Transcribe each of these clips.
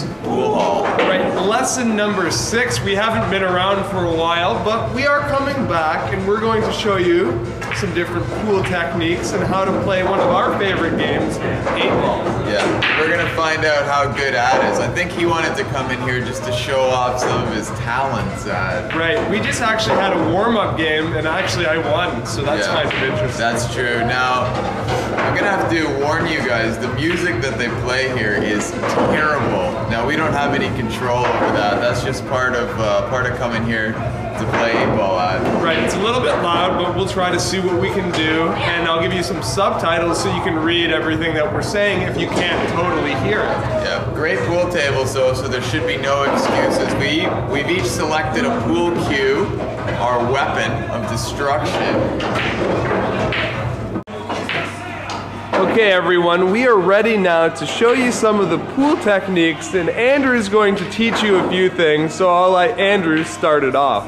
this pool hall. Right, lesson number 6. We haven't been around for a while, but we are coming back and we're going to show you some different pool techniques and how to play one of our favorite games, 8-ball. Yeah, we're gonna find out how good Ad is. I think he wanted to come in here just to show off some of his talents, Ad. Right, we just actually had a warm-up game and actually I won, so that's kind of interesting. That's true. Now, I'm gonna have to warn you guys, the music that they play here is terrible. Now, we don't have any control over that. That's just part of coming here to play 8-ball, Ad. Right, it's a little bit loud, but we'll try to see what we can do, and I'll give you some subtitles so you can read everything that we're saying if you can't totally hear it. Yeah, great pool tables though, so there should be no excuses. We've each selected a pool cue, our weapon of destruction. Okay everyone, we are ready now to show you some of the pool techniques, and Andrew is going to teach you a few things, so I'll let Andrew start it off.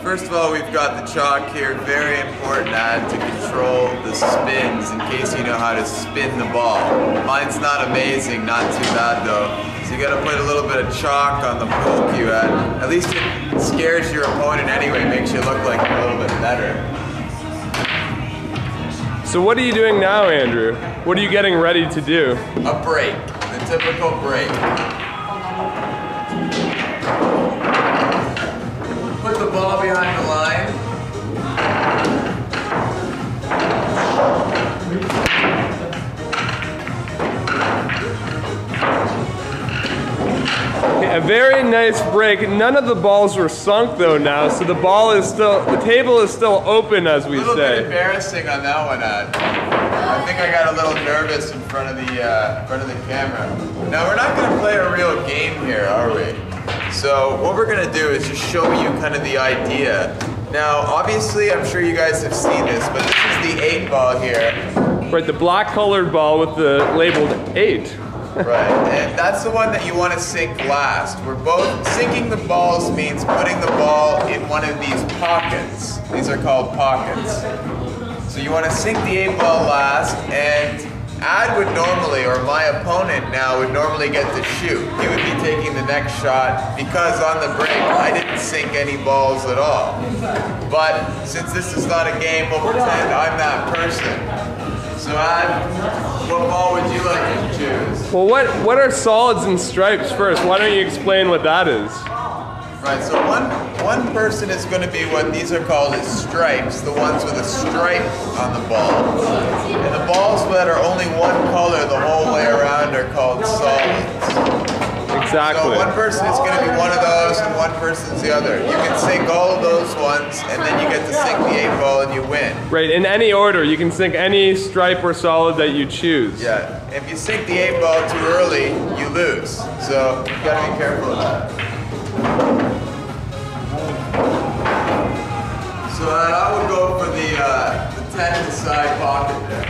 First of all, we've got the chalk here, very important, Ad, to control the spins in case you know how to spin the ball. Mine's not amazing, not too bad though. So you gotta put a little bit of chalk on the pool cue, Ad. At least it scares your opponent anyway, makes you look like a little bit better. So what are you doing now, Andrew? What are you getting ready to do? A break, the typical break. Put the ball behind the line. Okay, a very nice break. None of the balls were sunk though now, so the table is still open, as we say. A little bit embarrassing on that one, Ad. I think I got a little nervous in front of the camera. Now we're not gonna play a real game here, are we? So what we're gonna do is just show you kind of the idea. Now, obviously, I'm sure you guys have seen this, but this is the 8-ball here. Right, the black colored ball with the labeled 8. Right, and that's the one that you want to sink last. We're both sinking the balls means putting the ball in one of these pockets. These are called pockets. So you want to sink the 8-ball last, and Ad would normally, or my opponent now, would normally get to shoot. He would be taking the next shot because on the break I didn't sink any balls at all. But since this is not a game, we'll pretend I'm that person. So Ad, what ball would you like to choose? Well, what are solids and stripes first? Why don't you explain what that is? Right, so one person is going to be what these are called as stripes, the ones with a stripe on the ball. And the balls that are only one color the whole way around are called solids. Exactly. So one person is going to be one of those and one person's the other. You can sink all of those ones and then you get to sink the 8-ball and you win. Right, in any order. You can sink any stripe or solid that you choose. Yeah, if you sink the 8-ball too early, you lose. So you got to be careful of that. So I would go for the 10 in the side pocket there.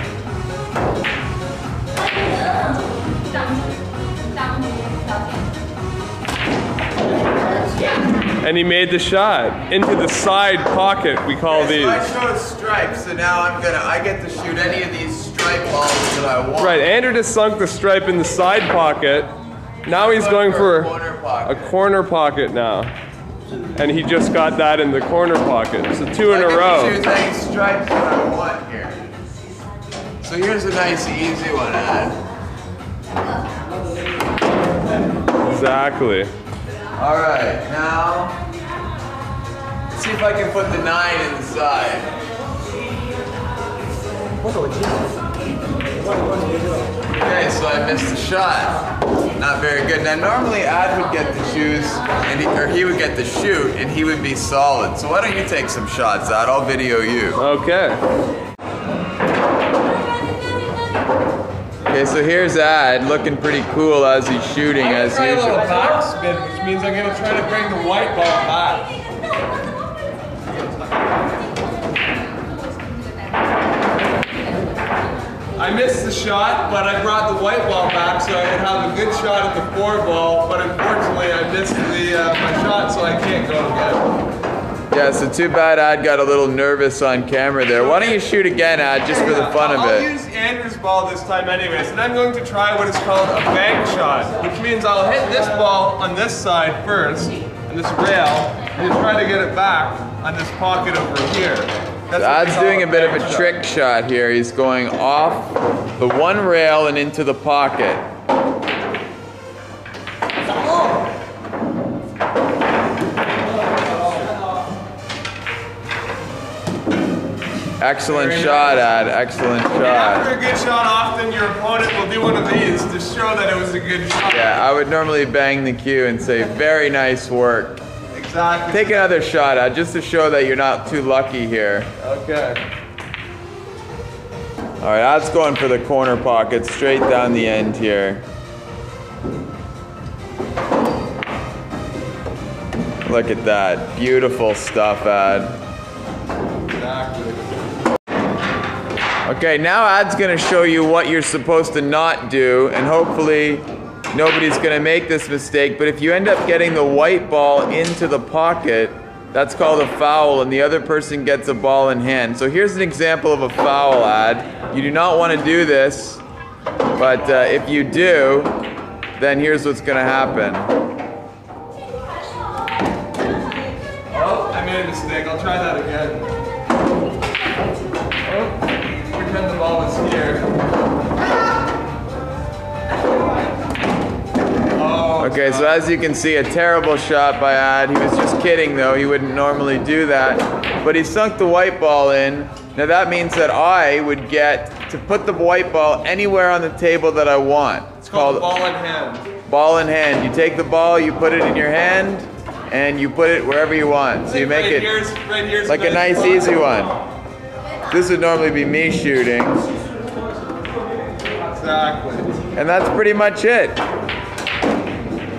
And he made the shot into the side pocket, we call these. So I showed stripes, so now I get to shoot any of these stripe balls that I want. Right, Andrew just sunk the stripe in the side pocket. Now he's going for a corner pocket now. And he just got that in the corner pocket. So 2 in a row. I get to choose any stripes that I want here. So here's a nice easy one, Ad. Exactly. Alright, now let's see if I can put the 9 inside. Okay, so I missed the shot. Not very good. Now normally Ad would get to choose, or he would get to shoot, and he would be solid. So why don't you take some shots, Ad? I'll video you. Okay. Okay, so here's Ad, looking pretty cool as he's shooting as usual. I'm going to try a little backspin, which means I'm going to try to bring the white ball back. I missed the shot, but I brought the white ball back so I could have a good shot at the 4 ball, but unfortunately I missed my shot, so I can't go again. Yeah, so too bad Ad got a little nervous on camera there. Why don't you shoot again, Ad, just for the fun of I'll it? use Andrew's ball this time anyways, and I'm going to try what is called a bank shot, which means I'll hit this ball on this side first, on this rail, and then try to get it back on this pocket over here. So Ad's doing a bit of a trick shot here. He's going off the one rail and into the pocket. Excellent shot, Ad. Excellent shot. After a good shot, often your opponent will do one of these to show that it was a good shot. Yeah, I would normally bang the cue and say, very nice work. Exactly. Take another shot, Ad, just to show that you're not too lucky here. Okay. All right, Ad's going for the corner pocket, straight down the end here. Look at that. Beautiful stuff, Ad. Exactly. Okay, now Ad's gonna show you what you're supposed to not do, and hopefully nobody's gonna make this mistake, but if you end up getting the white ball into the pocket, that's called a foul, and the other person gets a ball in hand. So here's an example of a foul, Ad. You do not want to do this, but if you do, then here's what's gonna happen. Oh, I made a mistake. I'll try that again. Oh. Pretend the ball was here. Oh, Okay, so as you can see, a terrible shot by Ad. He was just kidding though, he wouldn't normally do that. But he sunk the white ball in. Now that means that I would get to put the white ball anywhere on the table that I want. It's called ball in hand. Ball in hand. You take the ball, you put it in your hand, and you put it wherever you want. So you make it like a nice easy one. This would normally be me shooting. Exactly. And that's pretty much it.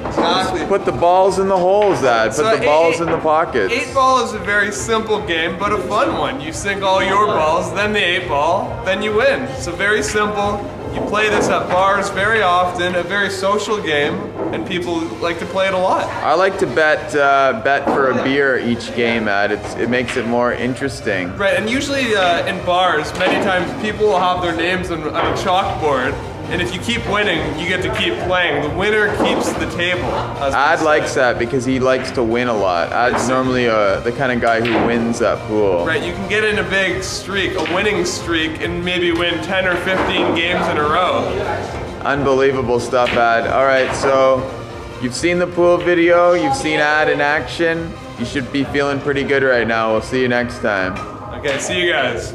Exactly. Put the balls in the holes, Ad. Put the balls in the pockets. 8-ball is a very simple game, but a fun one. You sink all your balls, then the 8-ball, then you win. So very simple. You play this at bars very often, a very social game, and people like to play it a lot. I like to bet for a beer each game, Ad. It makes it more interesting. Right, and usually in bars, many times people will have their names on a chalkboard, and if you keep winning, you get to keep playing. The winner keeps the table. Ad likes that because he likes to win a lot. Ad's normally the kind of guy who wins that pool. Right, you can get in a big streak, a winning streak, and maybe win 10 or 15 games in a row. Unbelievable stuff, Ad. All right, so you've seen the pool video, you've seen Ad in action. You should be feeling pretty good right now. We'll see you next time. Okay, see you guys.